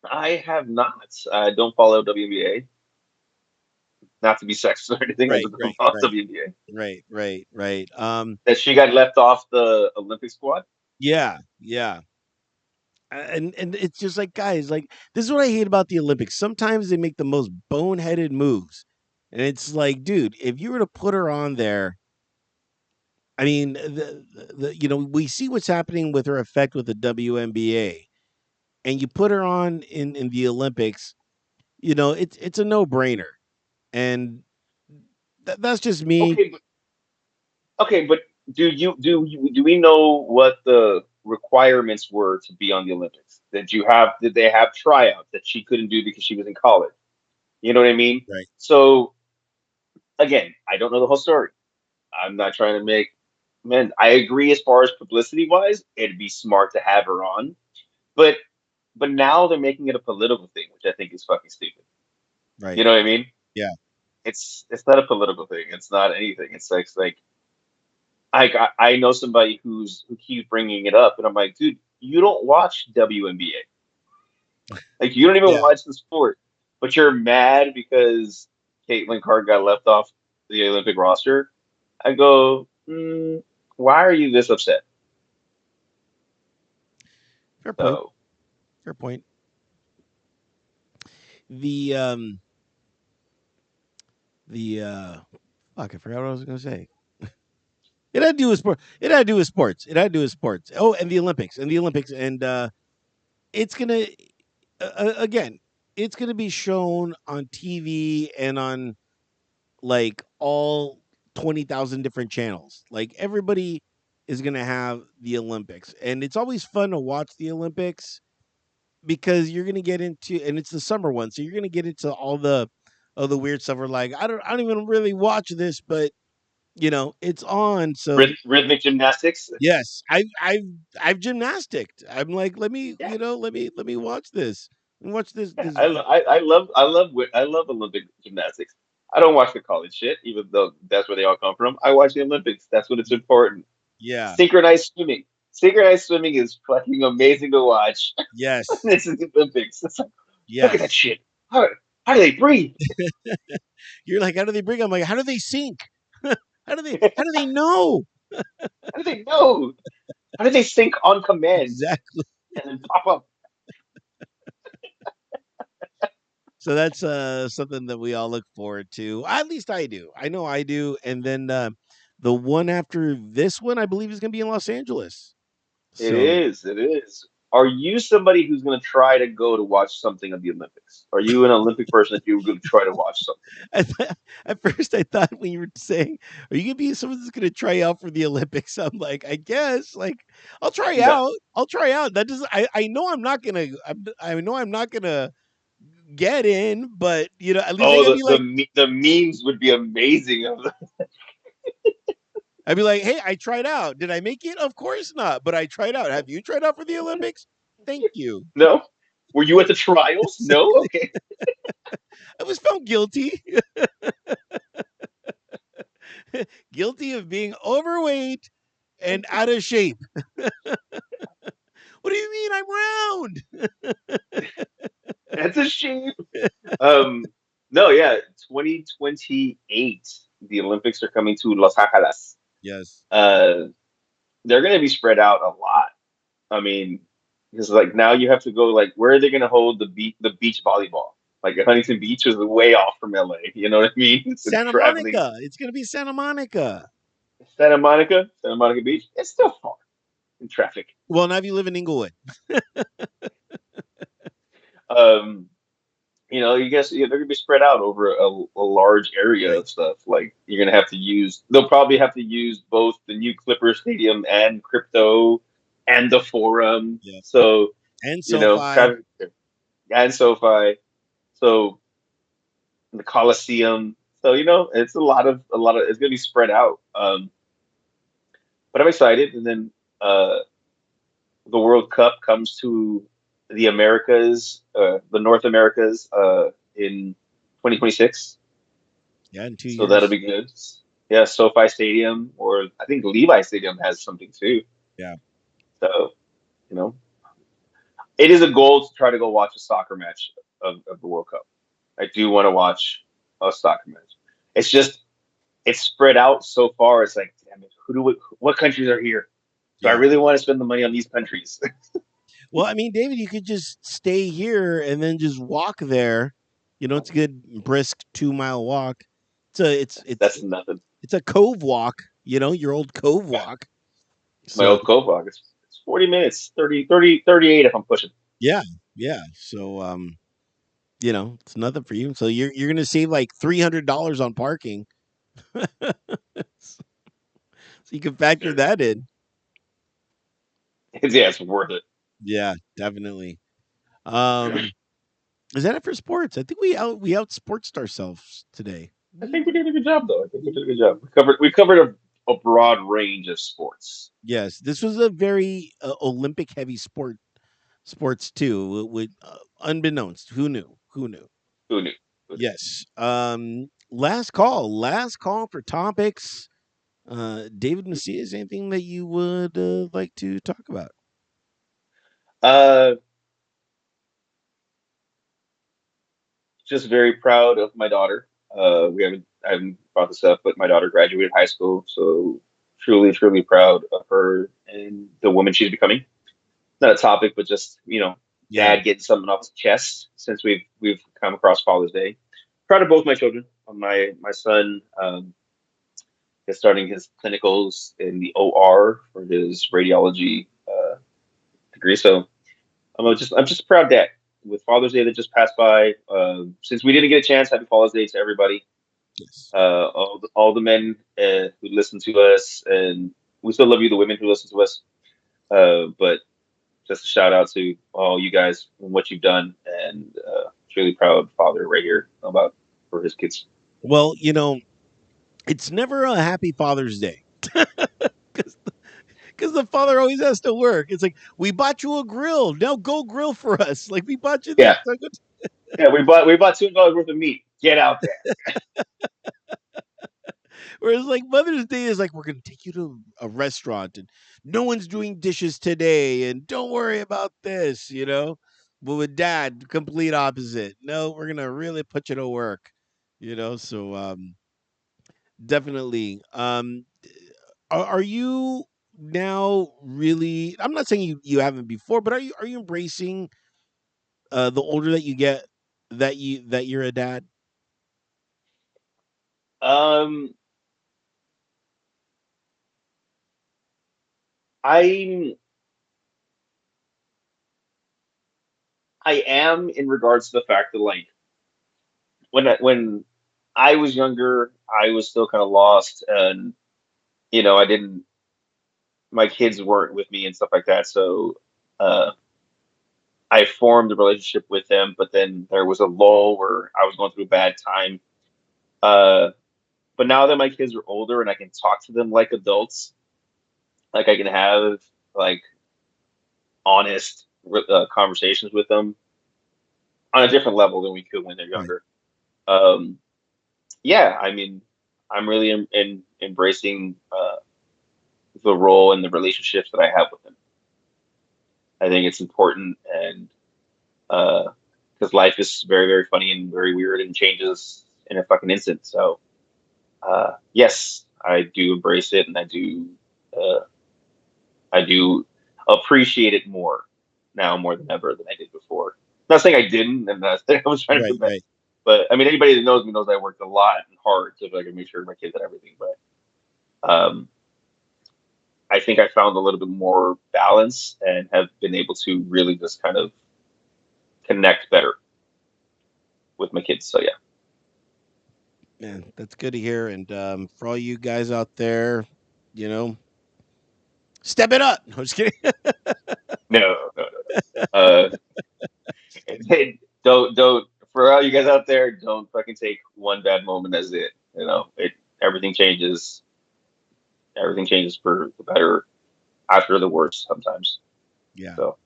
I have not. I don't follow WNBA. Not to be sexist or anything. I Right, just don't right, follow right, WNBA. right, right, right. That she got left off the Olympic squad. Yeah, yeah. And it's just like guys, like this is what I hate about the Olympics. Sometimes they make the most boneheaded moves, and it's like, dude, if you were to put her on there, I mean, we see what's happening with her effect with the WNBA, and you put her on in the Olympics, it's a no brainer, and that's just me. Okay, but do we know what the requirements were to be on the Olympics? Did they have tryouts that she couldn't do because she was in college? You know what I mean? Right, So again, I don't know the whole story. I'm not trying to make man. I agree as far as publicity wise, it'd be smart to have her on, but now they're making it a political thing, which I think is fucking stupid. right, You know what I mean? yeah, It's not a political thing. It's not anything. It's like I know somebody who keeps bringing it up, and I'm like, dude, you don't watch WNBA. Like you don't even yeah. watch the sport, but you're mad because Caitlin Clark got left off the Olympic roster. I go, why are you this upset? Fair point. So Fair point. The fuck, I forgot what I was going to say. It had to do with sport. It had to do with sports. It had to do with sports. Oh, and the Olympics, and it's gonna again. It's gonna be shown on TV and on like all 20,000 different channels. Like everybody is gonna have the Olympics, and it's always fun to watch the Olympics because you're gonna get into, and it's the summer one, so you're gonna get into all the weird stuff. We're like, I don't even really watch this, but it's on, so rhythmic gymnastics. yes, I've gymnasticked. I'm like, let me, Yeah, let me watch this. And watch yeah. this. I love Olympic gymnastics. I don't watch the college shit, even though that's where they all come from. I watch the Olympics. That's when it's Y- important. Yeah. Synchronized swimming. Synchronized swimming is fucking amazing to watch. Yes. This is the Olympics. It's like, look at that Yes. shit. How do they breathe? You're like, how do they bring? I'm like, how do they sink? How do they know? How do they know? How do they sync on command Exactly. and then pop up? So that's something that we all look forward to. At least I do. I know I do. And then the one after this one, I believe, is going to be in Los Angeles. It So is. It is. Are you somebody who's going to try to go to watch something of the Olympics? Are you an Olympic person that you're going to try to watch something? at first, I thought when you were saying, "Are you gonna be someone that's gonna try out for the Olympics?" I'm like, I guess, like, I'll try No. out. I'll try out. That doesn't. I know I'm not gonna. I know I'm not gonna get in, but at least I Oh, gotta be like, the memes would be amazing. I'd be like, hey, I tried out. Did I make it? Of course not, but I tried out. Have you tried out for the Olympics? Thank you. No? Were you at the trials? No? Okay. I was found guilty. Guilty of being overweight and out of shape. What do you mean I'm round? That's a shame. Um, no, yeah, 2028, the Olympics are coming to Los Angeles. Yes. Uh, they're going to be spread out a lot. I mean, because like now you have to go like where are they going to hold the beach volleyball? Like Huntington Beach is way off from LA. You know what I mean? It's Santa traveling. Monica. It's gonna be Santa Monica. Santa Monica Beach. It's still far in traffic. Well, now if you live in Inglewood, Um, you guess they're gonna be spread out over a large area right? of stuff. Like you're gonna have to use. They'll probably have to use both the new Clipper Stadium and crypto and the Forum. Yeah, So and SoFi. traffic and SoFi. So the Coliseum. So it's a lot of. It's gonna be spread out. But I'm excited. And then the World Cup comes to the Americas, the North Americas, in 2026. Yeah, in two So that'll years. be good. Yeah, SoFi Stadium, or I think Levi Stadium has something too. Yeah. So, you know, it is a goal to try to go watch a soccer match of the World Cup. I do want to watch a soccer match. It's just it's spread out so far. It's like, damn it, what countries are here? Do I Yeah. really want to spend the money on these countries? Well, I mean, David, you could just stay here and then just walk there. It's a good brisk 2 mile walk. It's a it's it's That's nothing. it's a cove walk. Your old cove Yeah. walk. It's my So old co-block. It's 40 minutes, 38 if I'm pushing. yeah, yeah. So it's nothing for you. So you're gonna save like $300 on parking. So you can factor Sure. that in. Yeah, it's worth it. Yeah, definitely. Um, is that it for sports? I think we out sportsed ourselves today. I think we did a good job, though. I think we did a good job. We covered a broad range of sports. Yes, this was a very Olympic heavy sports too. With unbeknownst, who knew? Who knew? Who knew? Who knew? Yes. Last call for topics. David Macias, anything that you would like to talk about? Uh, just very proud of my daughter. I haven't brought this up, but my daughter graduated high school, so truly, truly proud of her and the woman she's becoming. Not a topic, but just Yeah. dad getting something off his chest since we've come across Father's Day. Proud of both my children. My son is starting his clinicals in the OR for his radiology degree. So I'm just a proud dad. With Father's Day that just passed by, since we didn't get a chance, happy Father's Day to everybody. Yes. All the men who listen to us, and we still love you, the women who listen to us. But just a shout out to all you guys and what you've done, and truly proud father right here about for his kids. Well, it's never a happy Father's Day because the father always has to work. It's like we bought you a grill. Now go grill for us. Like we bought you this. Yeah, yeah. We bought $2 worth of meat. Get out there. Whereas like Mother's Day is like we're gonna take you to a restaurant and no one's doing dishes today and don't worry about this. But with dad, complete opposite. No, we're gonna really put you to work. So definitely. Are you now really? I'm not saying you haven't before, but are you embracing the older that you get that you're a dad? Um, I'm I am in regards to the fact that like when I was younger, I was still kind of lost, and I didn't. My kids weren't with me and stuff like that, so uh, I formed a relationship with them. But then there was a lull where I was going through a bad time. Uh, but now that my kids are older and I can talk to them like adults, like I can have like honest conversations with them on a different level than we could when they're Right. younger. Um, yeah, I mean, I'm really embracing the role and the relationships that I have with them. I think it's important, and because life is very, very funny and very weird and changes in a fucking instant. So, yes, I do embrace it, and I do. Uh, I do appreciate it more now, more than ever, than I did before. Not saying I didn't, and not saying I was trying to Right, prevent, right. but I mean, anybody that knows me knows I worked a lot and hard to like make sure my kids had everything. But I think I found a little bit more balance and have been able to really just kind of connect better with my kids. So yeah, Man, that's good to hear. And for all you guys out there, you know, step it up. No, I'm just kidding. no, no, no, no. Don't for all you guys out there, don't fucking take one bad moment as it. You know, it everything changes. Everything changes for the better after the worst sometimes. Yeah, So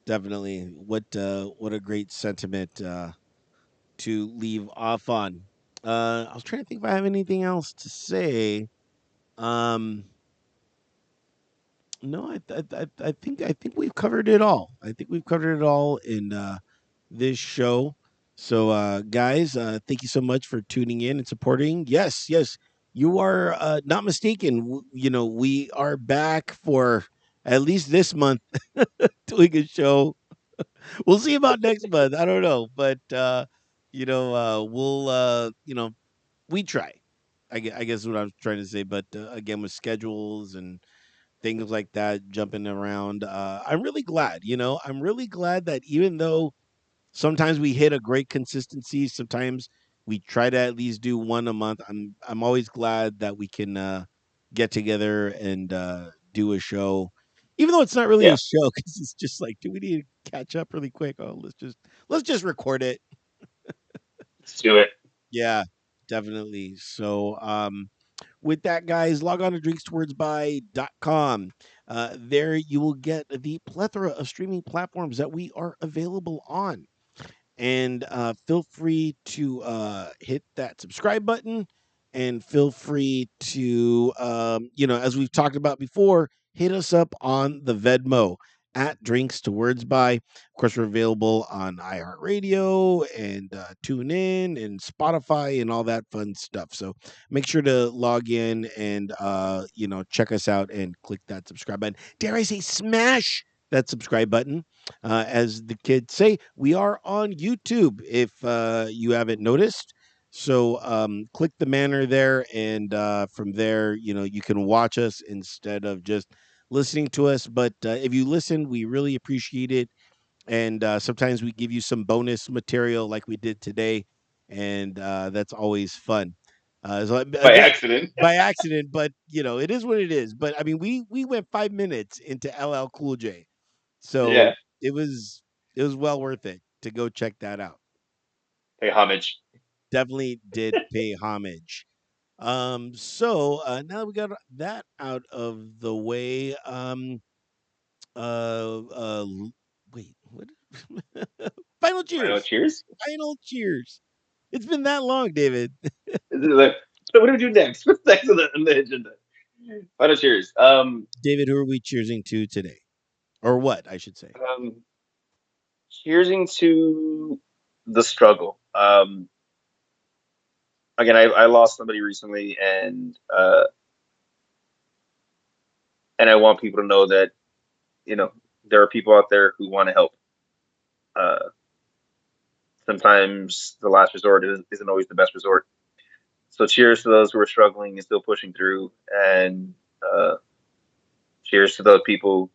definitely. What a great sentiment to leave off on. I was trying to think if I have anything else to say. Um, no, I think we've covered it all. I think we've covered it all in this show. So, guys, thank you so much for tuning in and supporting. Yes, yes, you are not mistaken. You know, we are back for at least this month doing a show. We'll see about next month. I don't know, but we'll we try. I guess is what I was trying to say. But again, with schedules and things like that jumping around, I'm really glad. I'm really glad that even though sometimes we hit a great consistency, sometimes we try to at least do one a month. I'm always glad that we can get together and do a show, even though it's not really a yeah, show because it's just like, do we need to catch up really quick? Oh, let's just record it. let's do it. Yeah, definitely. So, with that, guys, log on to drinkstowardsby.com. There you will get the plethora of streaming platforms that we are available on. And feel free to hit that subscribe button, and feel free to as we've talked about before, hit us up on the Venmo at drinks to words by. Of course, we're available on iHeartRadio and TuneIn and Spotify and all that fun stuff. So make sure to log in and check us out and click that subscribe button. Dare I say, smash that subscribe button. As the kids say, we are on YouTube if you haven't noticed. So click the banner there, and from there, you can watch us instead of just listening to us. But if you listen, we really appreciate it. And sometimes we give you some bonus material like we did today, and that's always fun. So By again, accident. by accident, but it is what it is. But I mean, we went 5 minutes into LL Cool J, Yeah, so it was well worth it to go check that out. pay homage. Definitely did pay homage. So now that we got that out of the way, wait, what? Final Final cheers. cheers. Final cheers. It's been that long, David. This is like, so what do we do next? What's next on the agenda? Final cheers. David, who are we cheersing to today? Or what, I should say. Um, cheersing to the struggle. Again, I lost somebody recently, and I want people to know that you know there are people out there who want to help. Uh, Sometimes the last resort isn't always the best resort. So cheers to those who are struggling and still pushing through, and uh, cheers to those people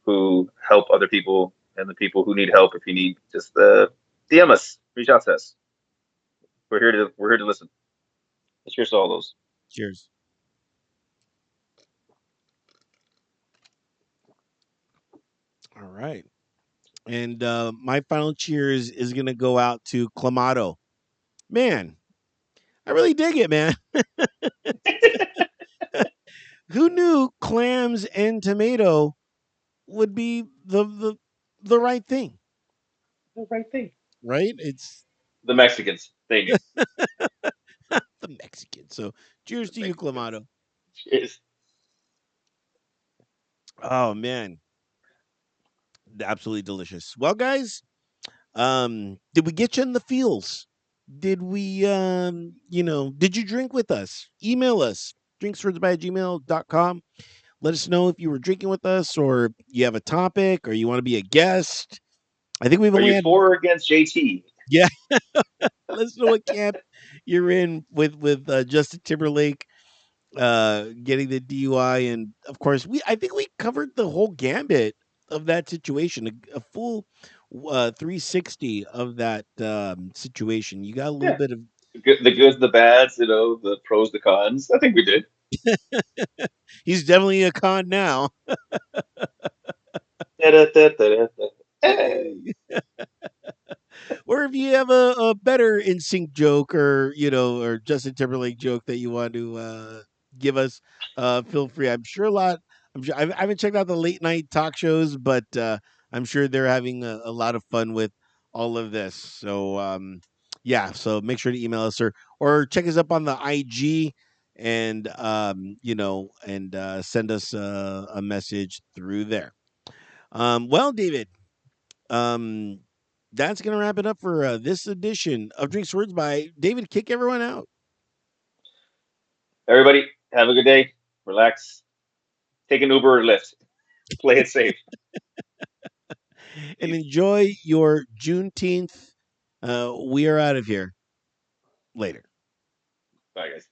who help other people and the people who need help. If you need, just DM us, reach out to us. We're here to listen. Cheers to all those. Cheers. All right. And my final cheers is going to go out to Clamato. Man, I really dig it, man. Who knew clams and tomato would be the right thing, The right thing. right? It's The Mexicans thing. the Mexican. So cheers The to you, Mexicans. Clamato. Cheers. Oh man, absolutely delicious. Well, guys, did we get you in the feels? Did we did you drink with us? Email us, drinkswordsby@gmail.com. let us know if you were drinking with us, or you have a topic, or you want to be a guest. I think we've Are only you had for or against JT? yeah. Let us know what camp you're in with Justin Timberlake getting the DUI, and of course I think we covered the whole gambit of that situation, a full 360 of that situation. You got a little Yeah. bit of The goods, the bads, the pros, the cons. I think we did. he's definitely a con now. Da-da-da-da-da-da. Hey. Or if you have a better NSYNC joke, or or Justin Timberlake joke that you want to give us, feel free. I'm sure a lot. I'm sure I haven't checked out the late night talk shows, but I'm sure they're having a lot of fun with all of this. So yeah, so make sure to email us, or check us up on the IG, and and send us a message through there. Well, David, um, that's gonna wrap it up for this edition of Drinks Words by David. Kick everyone out Everybody, have a good day. Relax. Take an Uber or Lyft. Play it safe. and Peace. enjoy your Juneteenth. We are out of here later. Bye, guys.